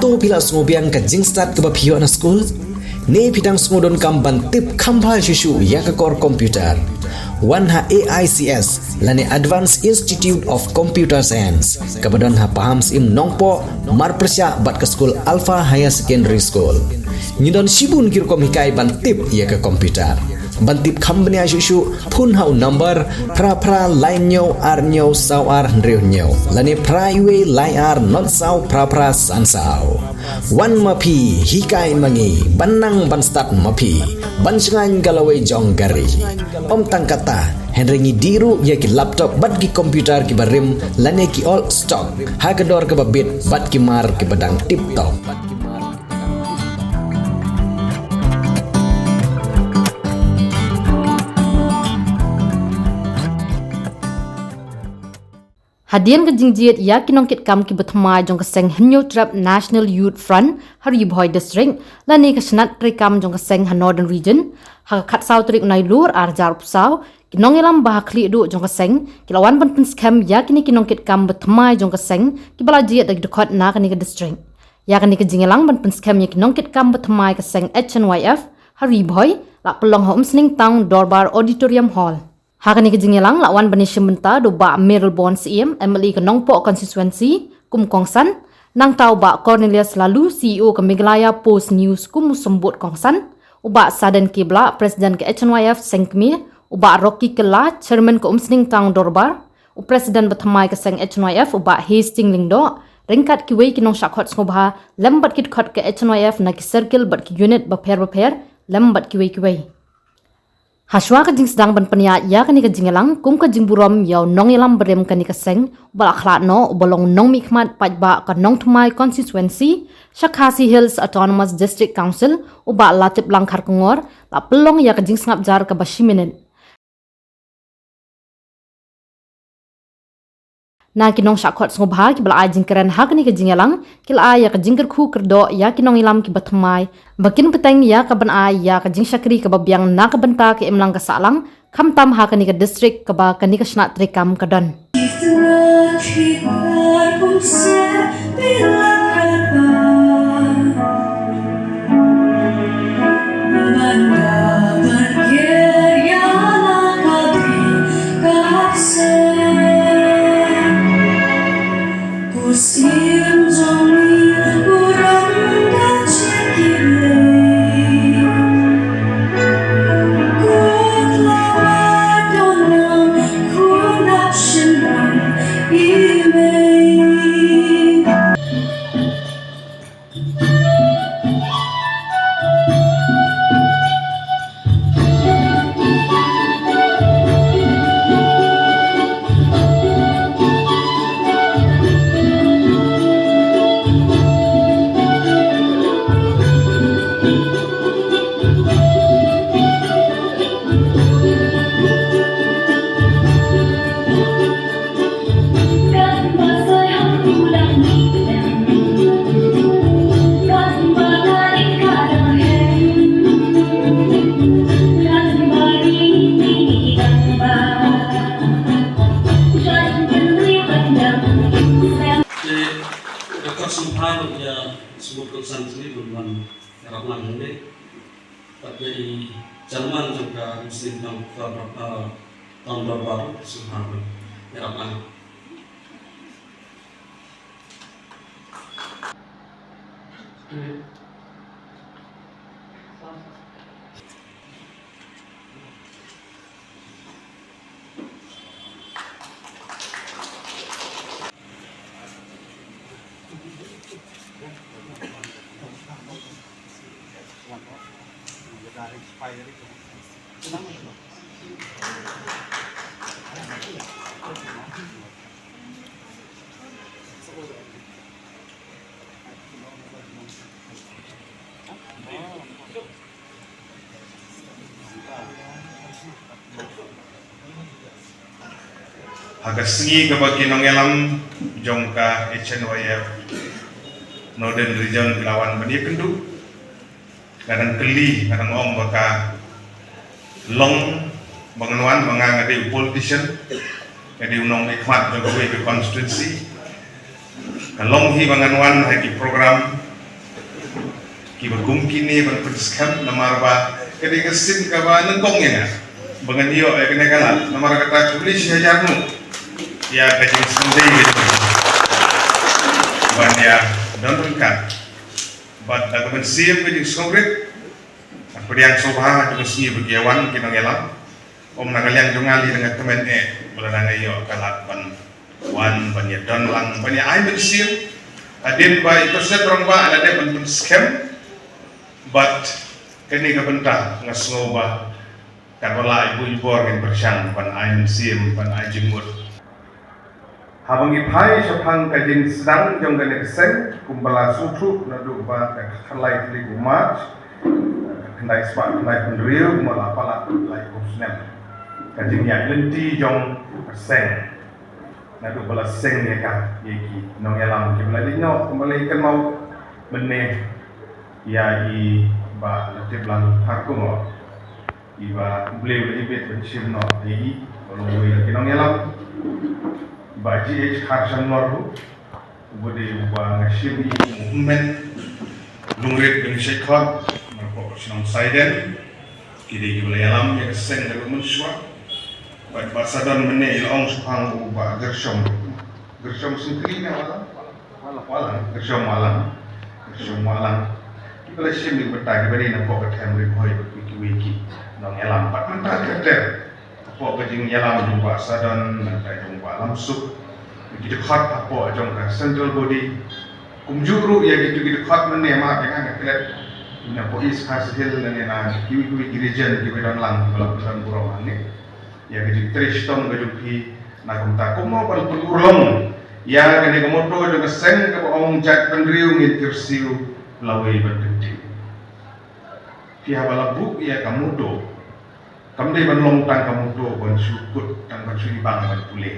to pila ngobiang ka jingstat ke bapio na school ne pidang sngodon kam ban tip khambal shishu ya ka kor computer wan ha AICS lane Advanced Institute of Computer Science kabadon ha paham sim nongpo mar persya bat ke school Alpha Higher Secondary School nyidon sibun kirkom hikai ban tip ya ka computer bantip company asyusyu pun hau number pra line nyo ar nyo saw ar ndreo nyo lani praiwe line ar not saw pra san saw wan mapi hikai mangi banang ban start mapi ban sengan galawai jong gari om tangkata henrengi diru ya ki laptop bat ki komputer ki barim lani ki all stock hagador ke babit bat ki mar ki badang tip top. Hadian ke jingjiat ya kinongkit kam ki betma jong keseng Henyo Trap National Youth Front Hari Boy District lani ke senat rekam jong keseng Northern Region ha khat saw trik nai lur arjar saw kinong elam bah kli du jong keseng kilawan ban pin scam ya kini kinongkit kam betma jong keseng ki balajiat dag dekot na kani ke district ya kani ke jingelang ban pin scam ya kinongkit kam betma keseng HNYF Hari Boy la pelong home sning tang Dorbar Auditorium Hall. Hakani ke jingelang lawan bani shimenta do ba Meryl Bonds MLE ke Nongpo constituency kum kongsan nang tau ba Cornelius Lalu CEO ke Meghalaya Post News kum sembut kongsan uba Sadan Kibla Presiden ke HNYF Sengkmi uba Rocky Kela Chairman ke Umsning Tang Dorbar u Presiden bertemai ke Seng HNYF uba Hastings Lingdo ringkat ki wei ki nong shakhot ngobha lembat kit khot ke HNYF na ki circle bat ki unit baper lembat ki wei Haswa ka jing sedang ban penia ya kani ka jingelang kum ka jingburom yaw nong ilam berem kani ka seng bal akhlat no bolong nong mikmat pajba ka nong thumai constituency Shakhasi Hills Autonomous District Council uba latip langkar kongor la pelong ya ka jing sngap jar ka bashiminen na kinong shakhot ngobha ki bal ajing keren ha kani ka jingelang kil a ya ka jingker khu kerdo ya kinong ilam ki batmai bakin peteng ya ka ban a ya ka jing shakri ka babyang na ka banta ki imlang ka salang kham tam ha kani ka district ka ba kani ka snat trekam ka don Tapi Jerman juga Muslim tahun baru Subhanallah ya Rahman. Agak sengi kebagi nongelam jongka HNYF Northern Region lawan bani kendu kadang keli kadang om baka long banganuan mangangade politician jadi unong ikhmat jokowi ke constituency long hi banganuan haki program ki bagum kini ban penskam namar ba kede kesin ka ba nengkong ya bangan yo kene kala namar kata tulis hajarmu ya kajing sendai gitu ban ya don kan bat da ban siap kajing songret apa yang soba tu mesti bergiawan kinong elam om nakaliang jungali dengan temen beladang yo kalat ban wan ban ya don lang ban ya ai bersiap adin ba itu set orang ba ada ban scam but kini kebentar ngasngoba karwala ibu-ibu orang bersang pan ai sim pan ai jimut habang ipai sapang kajing sedang jong kene keseng kumbala sutu nadu ba khalai tili umat kendai spa kendai pendriu mala pala lai kusnem kajing ya lenti jong keseng nadu bala seng ya ka yeki nong elam kibla dinyo kembali ikan mau bene ya i ba letip lang hakum lo iba beliau ibet bencim no i kalau we kinong elam ba GH harsan lor bude ba ngashim i movement lungret ben shekhat ko sinong saiden kide gibla elam ya seng da munswa ba basadon menne ilong supang ba gershom singkri na wala gershom malang kalau sih bertanya beri nak kau ketemu ribuan wiki nong elam pat mentah kerja apa kejing elam jumpa sadon nanti jumpa alam sup gitu hot apa jumpa central body kumjuru ya gitu hot menema dengan kerja punya polis hasil dan yang kiwi region kiwi dan lang kalau bukan burung angin ya gitu tristom kejupi nak kumta kumo pelurong ya kene kemoto juga seng ke om jat pendriu ngirsiu lawai bergede. Pihak balabuk ya kamudo, kamdai ban longtang kamudo ban syukut dan ban suri bang ban pulih.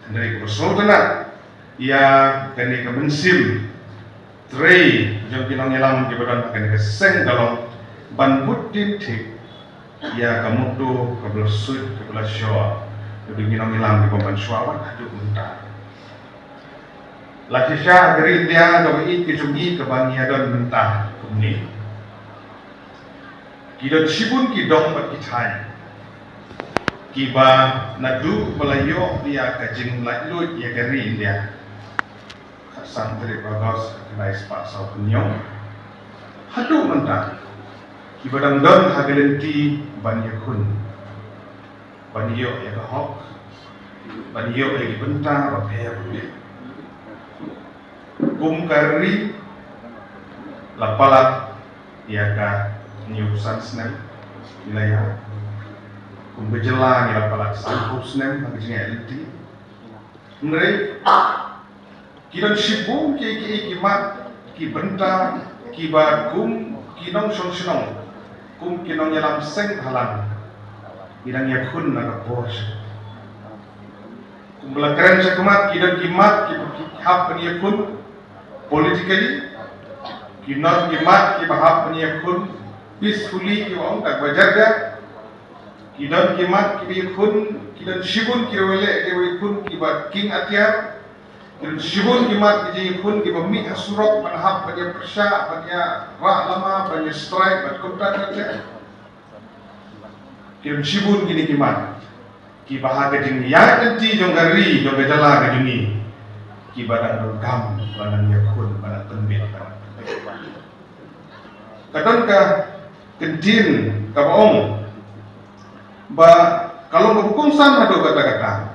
Sendiri kosong tenak, ya kene kebensim, tray jom kinong elam kebadan kene keseng dalam ban butin tik, ya kamudo kabel sud kabel syawa, jadi kinong elam kebadan syawat aduk mentah. Lakisha dari dia kau ikut kebangian mentah kumni. Kita cibun kidong berkitai. Kiba nadu melayu dia kajing lalu dia geri dia. Santri bagus kenai sepak sau penyong. Hadu mentah. Kiba dangdon hagelenti banyakun. Banyo ya kahok. Banyo lagi bentang rapeh boleh. Kumkari lapalat ya ka nyusan snem wilayah kumbejela ni lapalat sampu snem hangnya elti mre kidan sibu ki mat ki benta ki ba kum kinong sonsinong kum kinong yalam seng halan bidang yakun na bos kumbela keren sekumat kidan kimat ki hap yakun politically, kinot kimat kibahap penyekun peacefully kiwang tak bajaga, kidon kimat kibikun kidon shibun kiwele kiwikun kibat king atiar, kidon shibun kimat kijikun kibami asurok manhap pada persya pada rak lama pada strike pada kontrak kerja, kidon shibun kini kimat kibahag kejing ya nanti jonggari jonggajala kejungi. Kibadan bergam banan yakun banan tembel kadon ka kentin ka baong ba kalau berkumsan ado kata-kata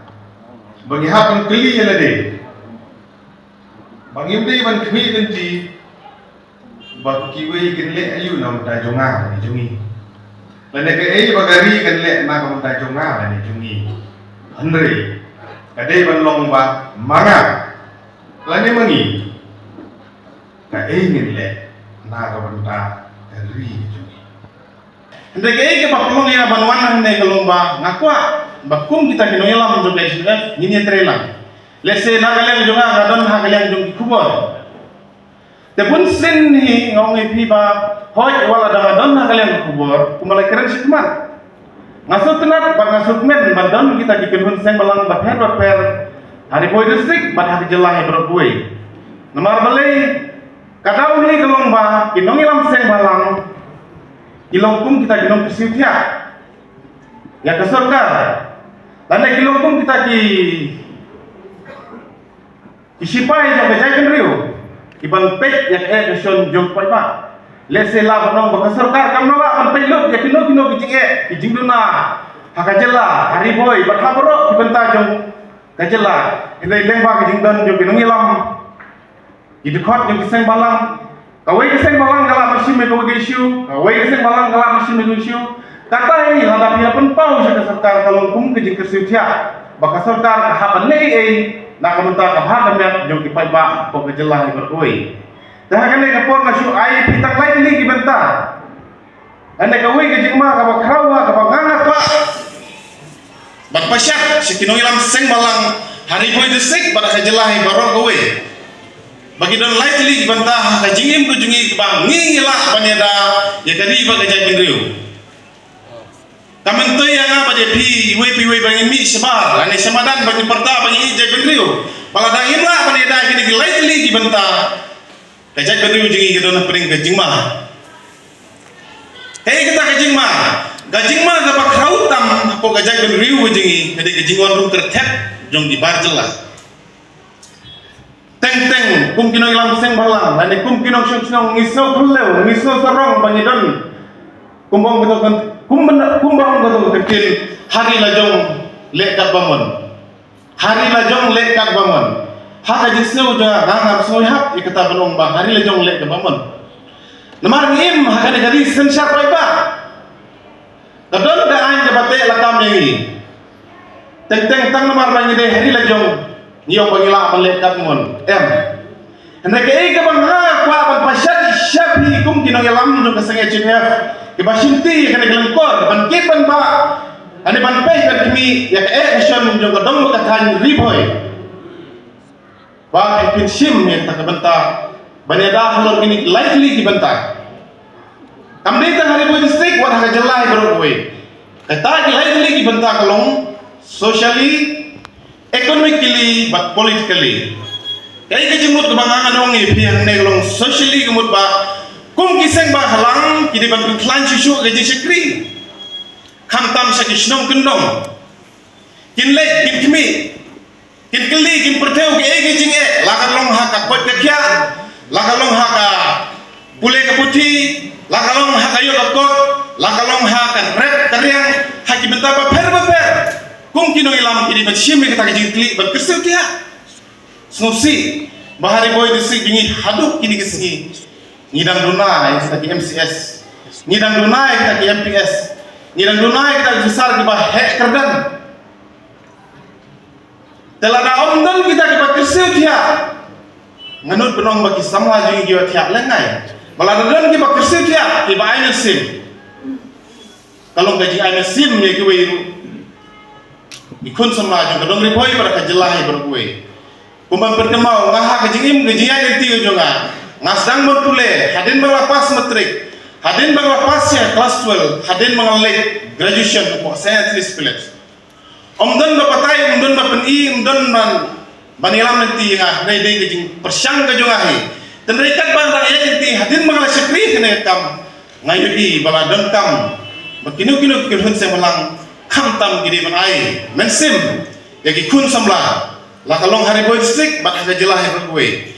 bagi hapan keli elade bangimde ban kemi kenti ba kiwe kenle ayu na ta jonga ni jungi lane ke bagari kenle na ka ta jonga ni jungi andre kade ban long ba manga lani mangi ka ingin le na ka banta ri jumi ndege ke bakulong ya banwan ne kalomba ngakwa bakum kita kinoyala mun jobe SDF nyini trela lese na kalian jonga gadon ha kalian jong kubor te pun sen ni ngong pi ba hoy wala da gadon ha kalian kubor kumala keren sikmat ngasut tenat ba ngasut men badon kita dikenhun sen balang ba per hari boy district bat hari jelah berbuai. Nomor beli Kadau ni gelong ba kinong ilam seng balang kilong kum kita kilong kesiutia ya ke sarkar lana kilong kum kita ki sipai jo bejai kenriu iban pek ya action jong pai ba lese la bonong ba ke sarkar kam nawa an pelut ya kino kijing duna hakajela hari boy ba khabro ibenta jong kajela ilai lengba kijing don jong kinong ilam idikot yang kiseng balang kawai kiseng balang galak mesin mego isu kawai kiseng balang galak mesin mego isu kata ini hadapi pun pau sa sarkar kalong kum ke kesiutia baka sarkar hapan nei na kamunta ka ha kamya jong kipai ba po kejelah berkoi dah kan ne kapor na syu ai pitak lai ni gibenta ane kawai ke jingma ka bakrawa ka bangangat ba bak pasyak sekino ilam seng balang hari boy desik pada kejelah baro kawai bagi don lightly bantah ka jingim ko jungi bang ngingila paneda ya kadi ba gajay pinriu kamantoy nga ba de pi we bang mi sebar ane samadan bagi perta bagi jay pinriu paladang imla paneda kini lightly bantah gajay pinriu jungi don pring ka jingma hey kita ka jingma gajingma ga bakrautam apo gajay pinriu jungi kadi gajingon rum tertep jong di barjela teng kum kinong ilam seng balang lani kum kinong syong ngisau keleu ngisau sarong bangidon kumbang betul kecil hari lajong lekat bangun hak jisau ja ngangap soyhap ikata benong ba hari lajong lekat bangun lemar ngim hak dari sensar pai ba kadon da an jabate lakam yangi teng tang lemar bangide hari lajong niyong pangila melekat mon hendak ke bang ha kwa ban pasyat syafi kum kinong ilam no kasang HNF ke basinti kana gelengkor ban kiban ba ane ban peh kan kimi ya ke action jo kadong katan riboy ba pin sim ya tak benta baneda halor kini lightly dibenta kamde ta hari boy district wa ha jelai beroi kata lightly dibenta kalong socially economically but politically kaya kejimut kebangangan ongi pihak neglong socially kemut ba kum kiseng ba halang kini ban klan susu gaji sekri khamtam sa kisnom kendong kin le kin kimi kin keli kin perteu ke ege jinge lakalong haka pot kya lakalong haka pule ke putih lakalong haka yo kot lakalong haka red karyang haki bentapa per kum kino ilam ini bersiam kita kejing klik berkesil dia snosi bahari boy disik bingi haduk kini kesengi ngidang dunai kita ke MCS ngidang dunai kita ke MPS ngidang dunai kita besar di bah hek kerdan telada omdan kita ke berkesil dia nganut benong bagi sama jingi giwa tiap lengai baladadan ke berkesil dia ke ba aina sim kalau gaji aina sim ya ke wiru ikun sama jong kadong ripoi pada kajelai berkue kumbang berkemau ngah kejingim gejian inti jonga ngasdang bertule hadin berlapas metrik hadin berlapasnya kelas 12 hadin mengalek graduation untuk saya tulis pilet omdan bapatai omdan bapeni omdan banilam nanti ngah dai kejing persyang kejongahi dan rekat bang ya inti hadin mengalek sekri kena kam ngayudi baladon kam bakinu-kinu kirhun semelang khamtam gidi manai mensim yagi kun samla la kalong hari boy district bat haga jelah berkue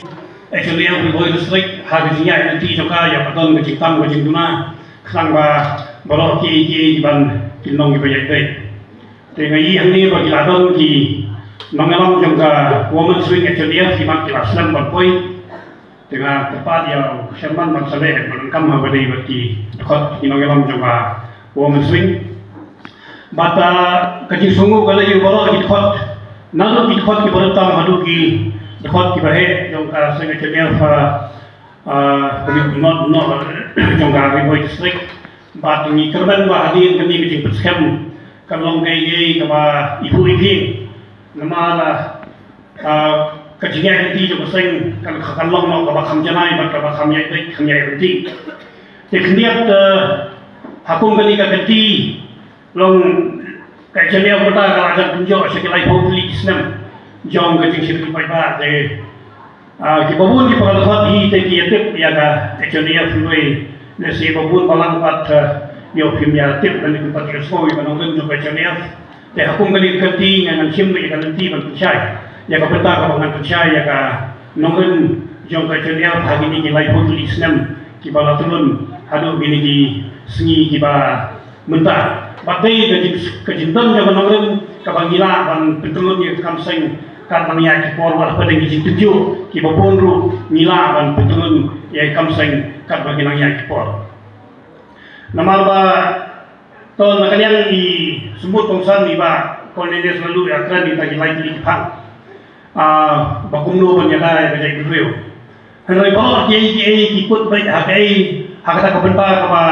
actually yang boy district haga jinya nanti joka ya paton keciptam kecing duna sang ba borok ki ban kinong ki bayai dei tenga yi hang ni bagi ladon ki mangalam jongka woman swing actually yang simak kilaslan berkoi tenga tepat ya sherman maksale melengkam habadai bagi khot kinong alam jongka woman swing bata kecil sungguh kalau you bawa ikut nalu ikut ki berentam hadu ki ikut ki bahe jong sengaja dia not jong riboy district bat ni kerban ba hadin kini kecil perskem kalau gay kaba ibu iping nama la kecilnya nanti jong seng kalau no kaba kamjanai bat kaba kamyai nanti tekniak hakum kini kati long kacanya kota kalau ada tunjuk sekelai publik Islam jong kecing sirkuit pai ba de Kibabun ki pagkakot hi te ki tip ya ka HNF lui le si babun balang pat yo kim ya tip dan ki pat so wi banong den jo HNF te hakum kali kerti ngan sim ri kan ti ban chai ya ka peta ka bangan chai ya ka nongen jo HNF hagi ni ki lai pun islam ki bala turun hadu bini ki sengi ki ba mentah badai ke jintan jo nongen ka bangila ban pentulun ye kam seng kan mania ki por wala pada ngi tuju ki babon ru nila ban petulun ya kam seng kat bagi nang ya ki por namal ba to nakalian di sebut tongsan ni ba konene selalu akran di bagi lagi di pang bakumno ban ya dai ba jai brio hanoi ba ye ki put ba ha kai ha kata ka benta ka ba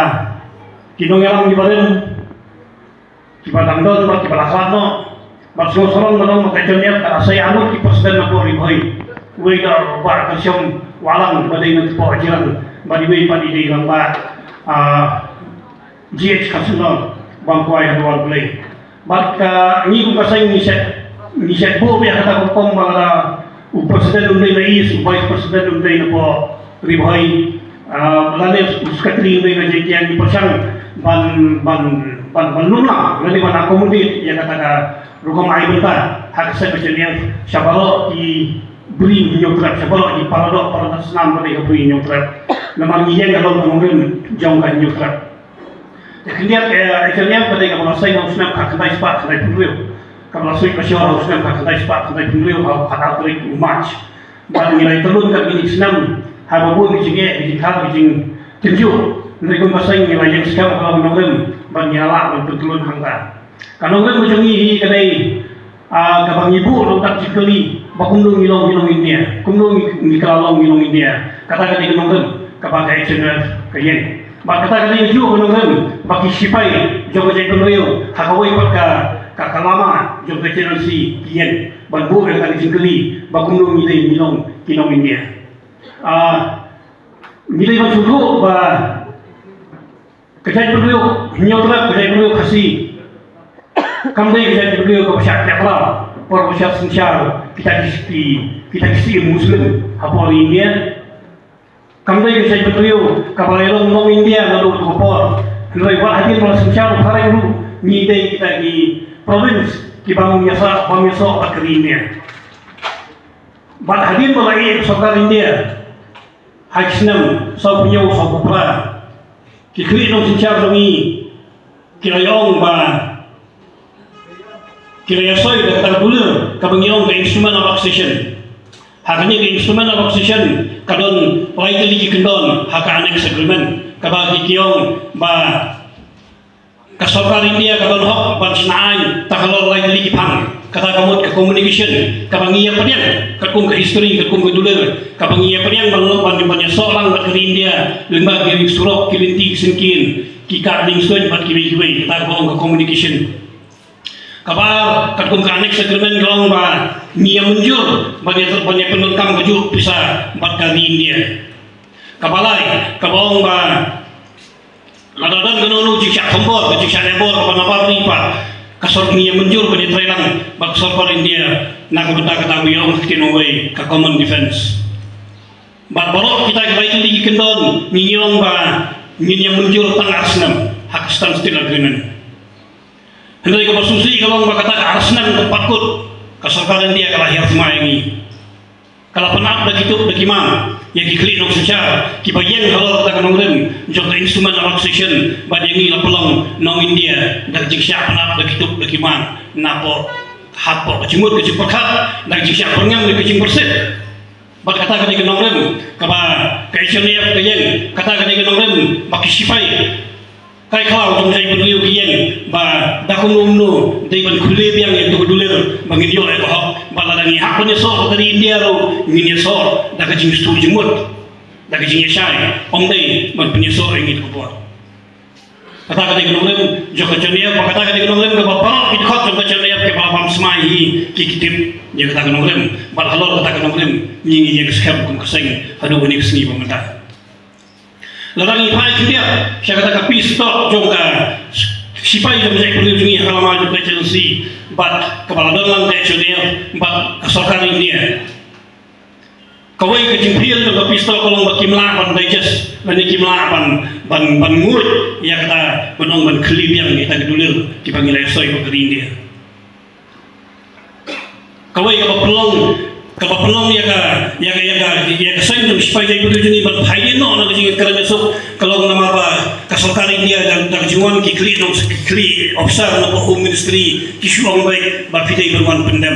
kinong yalang di badan ki ba dangdon ba ki ba lakano Maksud sorong menong makaitonnya tak saya anut ki presiden na pori boy. We da ba kasyong walang badai na po ajiran badi we padi di lang ba GH kasunod bangkway hadwal play. Barka ni ko kasay ni set bo biya kata ko pom bala u presiden unday na is u vice president unday na po riboy. Balane uskatri unday na JJ ni persang ban luna ngani ban akomodit ya kata ka Rukam ay benta hak sa kecilian syabalo di beri nyotrat syabalo di paradok para senam mereka beri nyotrat memang iya kalau ngomongin jauh kan nyotrat kemudian akhirnya pada kalau saya harus nak kedai spa kedai penjual kalau saya kasih harus nak kedai spa kedai penjual kalau kata terik match baru nilai turun ke ini senam hababun bijingnya bijingkal bijing tenju mereka pasang nilai yang sekarang kalau ngomongin banyala berturun hangga kalau kan macam ini kadai kabang ibu lontak cikeli bakundung ngilong India kundung ngikalong ngilong India kata kadai kenongren kapakai channel kayen ba kata kadai ju kenongren baki sipai jogo jai penrio hakawai pakka kakalama jogo channel si kiyen banbu kadai cikeli bakundung ngilong India ngilai masuk ba kadai penrio nyotra kadai penrio kasih Kamdai kita juga ke masyarakat Nepal, para masyarakat Sensyar kita kisi Muslim apa India. Kamdai kita betul kapal elong long India lalu kapal. Lalu buat hadir para Sensyar hari itu nyidai kita di provinsi di bangun yasa ke India. Buat hadir mulai sokar India. Haksnam sau punya sau kupra. Kikri long Sensyar dongi kirayong ba kira soy dah terbulir kebangiong ke instrument of oxygen. Hakanya ke instrument of oxygen kadon lain lagi kendon hak annex agreement kabagi kiong ba kasokar India kadon hok ban snain takalo lain lagi pang kata kamut ke communication kabangi apa dia kakum ke history kakum ke dulir kabangi apa dia ban banyak solang bat ke India lemba kiri surok kilinti singkin kika ling soy bat kiri kata kamut ke communication kabar katung kanek segmen gelong ba nia menjur banyak penentang baju bisa 4 kali India kabalai kabong ba ladadan genono jiksa tombor jiksa lebor kapan ni pa kasor nia menjur banyak trailang bak sorkor India nak benda kata buyong kinoway ka common defense ba borok kita itu di kendon ninyong ba nia menjur tang Arsenal hak standstill agreement hendak ke susi kalau berkata ke Arsenal tempatku keserkaran dia kalau hias semua ini kalau penat begitu bagaimana yang diklik nong secara kibayan kalau kita kenongren jangka instrumen oxygen badangi lapelong nong India dan jiksa penat begitu bagaimana napo hapo kecimut keciperkat dan jiksa pengang kecim persit berkata ke kenongren kaba kaisoniaf kayen kata ke kenongren baki sipai kai kau jom saya berdua kian ba dakung umno dai ban khule biang itu dulir bangin yo ai bahok baladangi hak punya so dari India ro ngin so da ka jing stu jemut da ka jing syai om dai ban punya so ingit ko kata kata gunung joko chania kata kata gunung ke bapa it khot joko chania ke bapa smai ki kitip dia kata gunung bal halor kata gunung nyingi yang skam kum keseng hadu bani sengi pemerintah larang ipai dia saya kata kapi stop jongka sipai jam saya perlu jungi halaman joko Chelsea bat kepala dalang ke chania bat kesorkan India kawai ke jimpiel ke pistol kolong bakimla ban digest ban kimla ban mulut ya kata benong ban klip yang kita gedulir dipanggil esoi ke India kawai ke pelong ya ka sendum supaya ibu juni ban haide no na jing kerana so kalau nama apa kasolkar India dan juan ki kli no kli officer no home ministry ki shuang baik ba fidei berwan pendam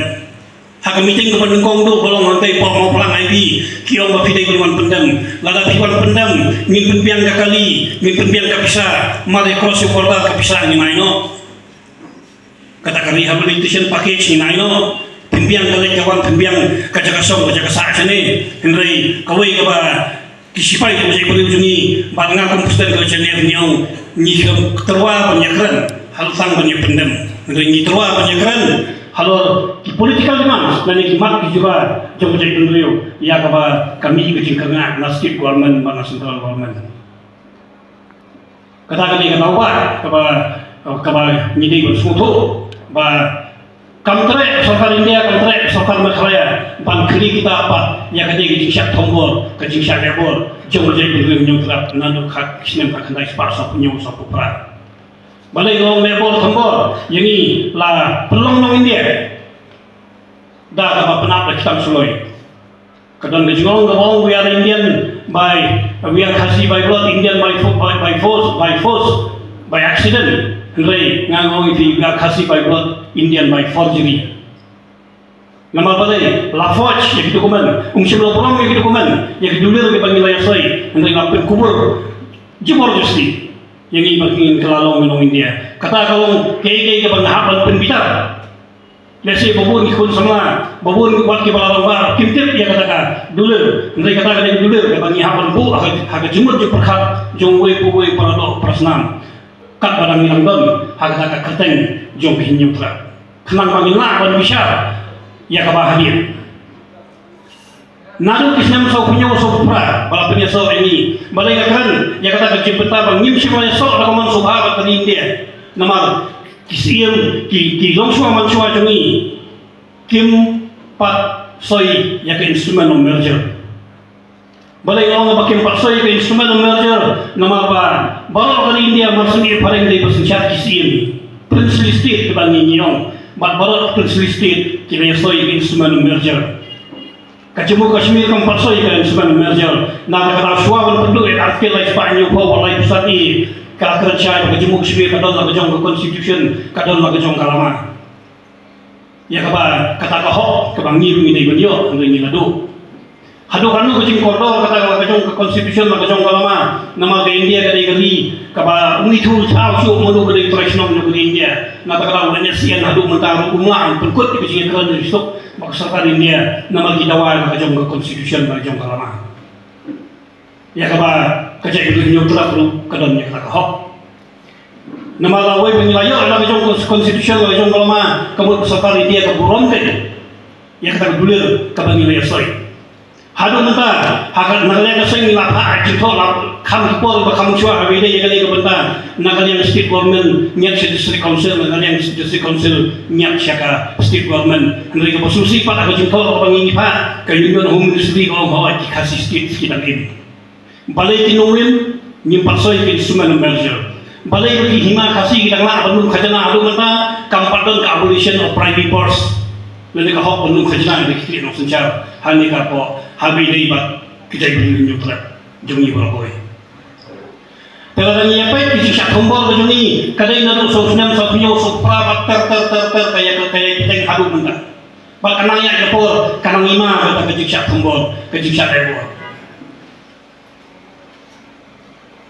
hak meeting ke pendengkong tu kalau ngantai pok mau pelang IB kiong ba fidei berwan pendam lada piwan pendam min penbiang ka kali min penbiang ka pisa mare cross border ka pisa ni maino kata rehabilitation package ni maino penbiang kali kawan penbiang ka jaga song ka jaga sa sini henry kawai ka ba kisipai ko sa ibu ni ba nga komputer ka channel niong ni terwa penyakran halsang banyak pendam henry ni terwa penyakran halo di political demands dan di mat juga jom jadi beliau ya kami kecil kerana nasib government mana central government kata kami kata apa nyidi bersuatu ba kontrak sarkar India kontrak sarkar Meghalaya ban kiri kita apa ya kata kecil syak tombol kecil syak lebor jom jadi beliau nyutrap nanu hak sinem akan naik parsa punya sapu peran balai long lebor tombol ini lah pelong nong India dah apa penap kita suloi kadang gejong gawang we are Indian we are Khasi by blood Indian by force by accident Henry ngangong itu we are Khasi by blood Indian by forgery nama balai la forge yang dokumen sebelum pulang yang dokumen yang dulu lebih panggil ayasai Henry lapin kubur jebor justi yang ini bagian kelalong minum India kata kalau kaya ke penghapan penbitar lesi babun ikut semua babun buat ke balang bar kimtip dia katakan dulu mereka katakan dulu ke bagi hapan bu agak jumur je perkhat jongwe puwe paradok prasnam kat barang yang don agak keteng jong hinyutra kenang bagi lah ban bisa ya kabahagia nadu kisnam so punya so pra bala punya so ini balai kan ya kata kecil peta bang nyim sima so rakaman subha bat India nama kisiem ki longsua mansua jongi kim pat soi ya ke instrumen of merger balai long bakim pat soi ke instrumen of merger nama apa bala kan India marsani pareng dei pasincat kisiem princely state ke bang nyong bat bala princely state ki soi ke instrumen of merger Kacimu Kashmir kan pasoi kan sebenarnya merger. Nah kata suawan penduduk artikel lagi Spanyol kau walai pusat ini kalau kerja kacimu Kashmir kadang lagi jong ke constitution kadang lagi jong kalama. Ya kata kahok kebangi ini beliau untuk ini ladu. Hadu kanu kacing koridor kata lagi jong ke constitution lagi jong kalama. Nama ke India kali kaba unitu tahu siu mulu ke international ke India. Nah kata ulanya sian hadu mentaru umlah penkut di kecil kerana disok. Maksudnya India nama kita wajib kajong ke constitution kajong kalama. Ya kaba kajak itu nyutra perlu kadang kita kahok. Nama lawai pengilayo adalah kajong ke constitution kajong kalama. Kamu maksudnya India keburon kan? Ya kata bulir kabang nilai soi. Hadu mentah, hak nakalnya keseng lapar cinta lap kam kipol bakam cua habis dia kali kebentar. Nakalnya state government nyak district council, nakalnya district council nyak syaka state government. Mereka bersusi pada cinta orang ini pak ke union home ministry orang bawa dikasih state sekitar ini. Balai tinungin nyimpat soi ke instrumen merger. Balai bagi hima kasih kita ngelak penuh khazanah hadu mentah kampardon ke abolition of private force. Lalu kahok penuh khazanah di kiri nak sencar. Hani kapo habi dei bat kita beli nyutrat jongi berkoi. Kalau tanya apa itu syak tombol ke jongi kadai nado sosnam sopio sopra ter kayak kita hadu mentah. Bak kanaya dapur kanang lima kata ke syak tombol ke syak ebor.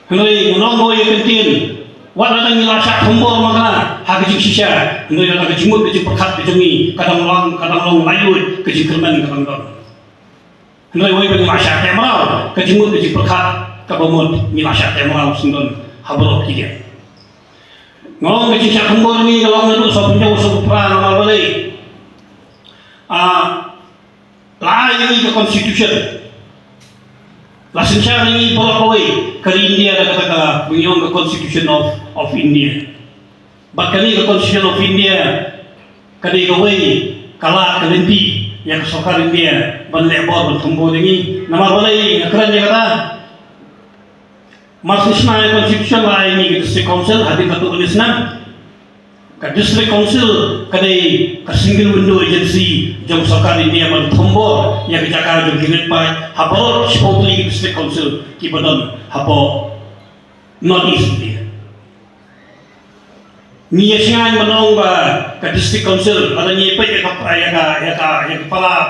Henry menonggo ya kentin. Wat datang ni lasak tombol maka hak sisya. Henry datang jimut ke perkat ke jongi kadang long layut ke kerman kadang don. Henry wei bagi masyarakat temerau kejimut kejik perkat kabamut ni masyarakat temerau sendon habrok kia. Ngong kejik syak kembor ni kalau ngadu sopunya usuk pra nama balai. Lah ini ke constitution. Lah sencah ini bolak kawai ke India ada kata beliau ke constitution of India. Bahkan ini ke constitution of India kadai kawai kalah kelempi yang sokar India ban lebor ban thombo dengi nama boleh ngakran ya kata masisna constitution lai ni district council hadir satu unisna ka district council kadai ka single window agency jom sokar India ban thombo yang jakar jom gingit pa habor shopli district council ki badan hapo north east India ni siang menong ba ka district council ada ni pe ya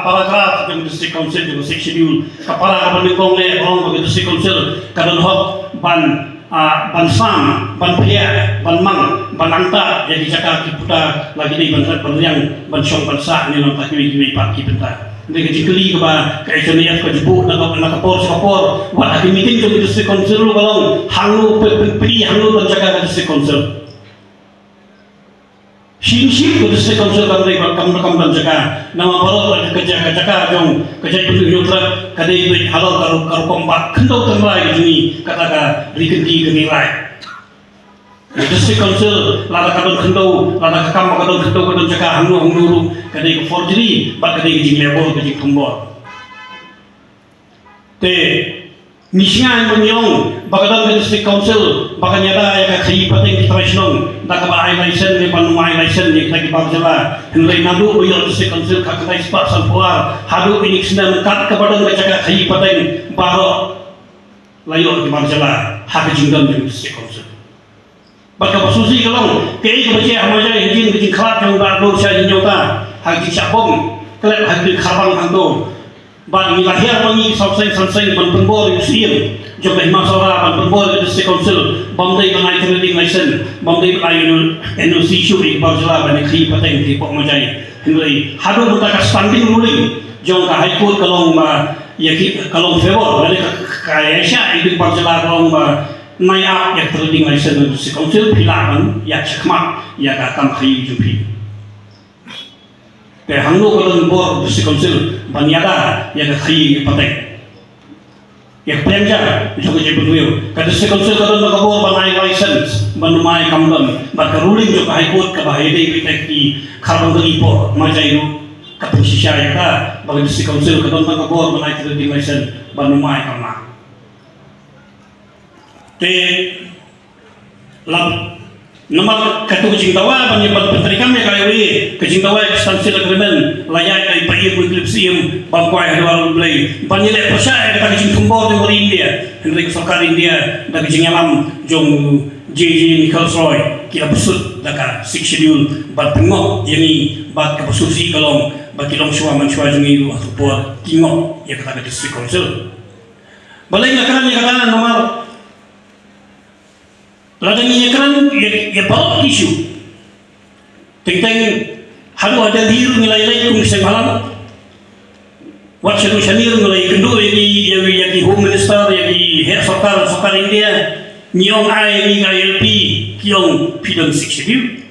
paragraph ng district council ng schedule ka para ka banding le ong ba district council kadon hop ban sam ban pia ban mang ban anta jadi jaka kiputa lagi di ban yang ban syong ban sa ni nang takwi ki pat ki penta de ke jikli ba ka SNF ka jibu na kapor wa ati meeting ng district council balong hangu pri hangu ban jaka ka district council Shin ko district council kam dan jaga nama baru kerja jong kerja itu nyutra kadai duit halal karu kompak kentau temai gini katakan rikenti kenilai district council lada kadon kentau lada kakam kadon jaga hangu kadai forgery bak kadai gini level gini tombol te Misnya menyong bagadan district council baganyada ya kai pateng international da ka ai license ni panu ai license ni lagi bagjala henry nadu boyo district council ka kai spa sanpuar hadu ini sna kat ka badan ka jaga kai pateng baro layo di bagjala hak jingdan di district council baka basusi kalong kei ka bace amaja hijin bijin khalat yang ba lo sya nyota hak ji syabong kelep hak di khabang hando ban ni lahir mangi sausai ban pembor usiam jom imam sora ban pembor district council bamdai banai trading license bamdai banai NOC shuri barjala ban khi pateng di pok majai hindai hadu mutaka standing ruling jom ka high court kalong ma yaki kalong favor bale ka yasha itu barjala kalong ma naya ya trading license district council pilaban ya chakma ya ka kam khi jupi ke hangno kalon bo district council banyada ya khai patek ya penja jogo je benuyo ka district council kalon bo banai license banumai kamdam ba ka ruling jo high court ka bahai dei pitek ki khabang gi po majairu ka pusisya ya ka ba district council kalon bo banai trading license banumai kamna te lam Nama katu kejingtawa banyaban penterikan ya kali kejingtawa substansial agreement layak dari pair eklipsium bangkuai hadwal belai banyak percaya kata kejing tumbor dari India Henry Sokar India dan kejing alam jong JJ Nichols Roy kita besut daka six schedule bat tengok yang bat kepususi kalong bat kilong syua mansua jungi lu atupor tengok ya kata district council balai ngakaran ya kata nomor ladang kan ya bawa isu tentang halu ada liru nilai-nilai kung semalam wat syanir nilai kedua yang home minister yang head sokar India nyong ai ni LP kiong pidon 60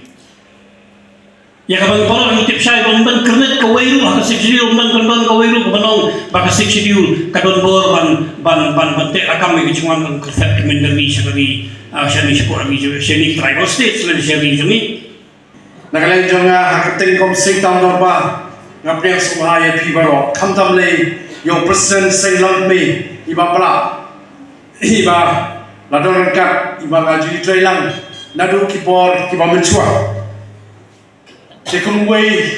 ya kabang poro ni tipsay romban kernet kawairu haka 60 romban kernet kawairu kabanong baka 60 kadon bor ban te akam may gijungan ng perfect commander syari syari syapur ami syari tribal states lan syari jumi nagalang jonga hakating kom sing tam norba ngapriang sumaya pibaro kamtam le yo president sing me iba pala iba ladon kat iba ngaju trailang nadu kipor kiba menchua Sekumway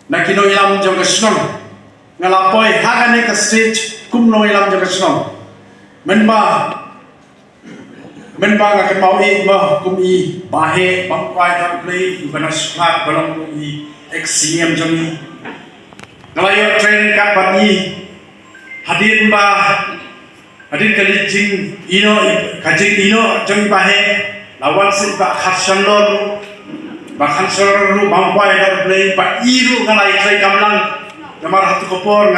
na kinoilam jong kasnon ngalapoy hagane ka stage kumnoilam jong kasnon menba nga kemaui ba kumi bahe bangkwai ta play ibanas plat balong i XCM jong ngalayo train ka pati hadir kalijing ino kajing ino jong bahe lawan sin ba khasanlor bahkan seluruh bangpai dan play pak iru ngalai play kamlang kamar hatu kopor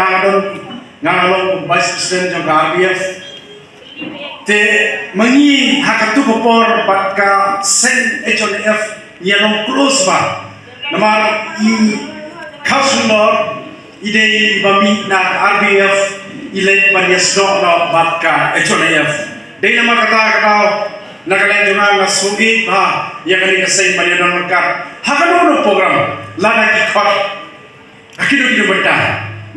ngalong vice president juga RBF te mengi hakatu kopor patka sen HNF nyelong close ba namar i councilor ide bami na RBF ile banyas no patka HNF dei nama kata nagalang jumang nasuit ha yang kali kasay manian mereka hakano program lana kikot Akhirnya benda.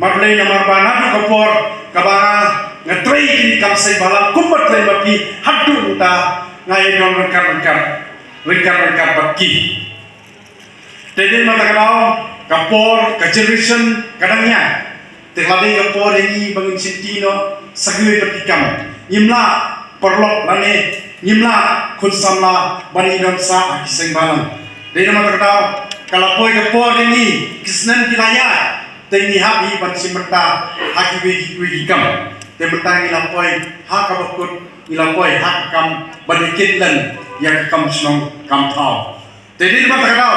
Marley nama bana kapor kabanga ngatrai kini kamsai balang kumbat lay mapi hadu ta ngai don rengkar baki. Jadi mata kalau kapor ke generation kadangnya terlebih kapor ini bangin sintino sagui pertikam imla perlok lane imla kunsamla bani don sa akiseng balang. Jadi mata kalau kapor ini kisnan kilaya tengi habi ban simenta haki wigi kam te betang ilapoi hakabakut ilapoi hakam badikitlan yang kam snong kam thau te di mata kada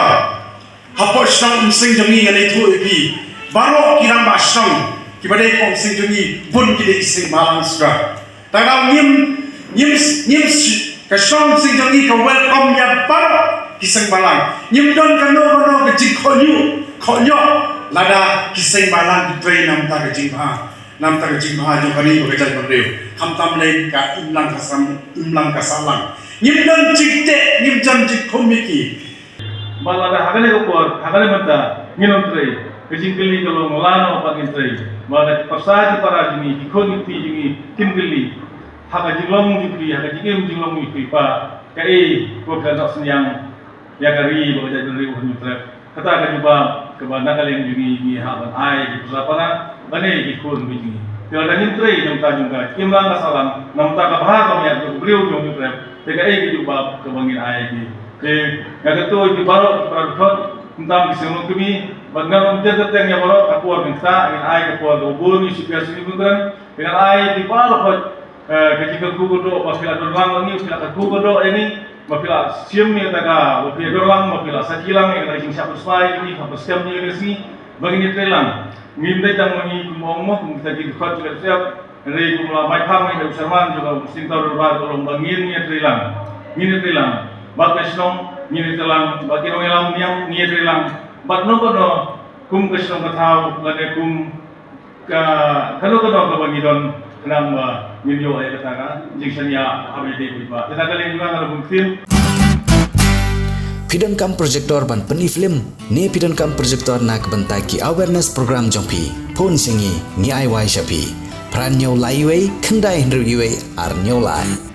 hapo snong sing jongi ngani thu ipi baro kiram ba snong ki badai kom sing jongi bun ki sing balang stra ta nim ka snong sing jongi ka welcome ya baro ki sing balang nim don kano ke jik khonyo lada kiseng balang di train nam ta jingha jo kari ko kajal bandeu kham tam le ka imlang kasalang nim don jikte nim jam jik komiki balada hagale ko por hagale mata nginom trai kejingkeli kalau molano pagin trai balada pasadi para jini dikoni ti jini kimgeli haga jinglong jikri haga jingem jinglong jikri pa kai ko kana senyang ya kari ko kajal bandeu hunutrak kata ka juba kebana kalian jungi haban ai di pusapana bane ikun biji kalau ada nyentri nyamta juga kimlang kasalang namta ka baha kami aku beliau jong trap tega ai juba kebangin ai di ke gagato di baro prakot entam bisemo kami bangang menjaga teng ya baro kapuar minta ingin ai kapuar dobun isi biasa ni bukan dengan ai di baro ketika kugodo pasila dorang lagi pasila kugodo ini mapila siam ni taga mapila dorang mapila sakilang yang dari siapa slide ini apa siam ni sini bagi ni trelang ngimdai tang mangi kumong kita di khot juga siap dari kumla mai phang ni Sarman juga mesti tahu bar tolong bangin ni trelang bat kesnong ni trelang bagi orang elam niam ni trelang bat no kono kum kesnong kathau lade kum kalau kono bagi don kenang video ay katakan jingsan ya abdi iba kita kali juga kalau mungkin Pidon kam projector ban peni film ni pidon kam projector nak bentaki awareness program jompi pon singi ni ai wai shapi pran nyau lai wei kendai hendru iwe ar nyau lai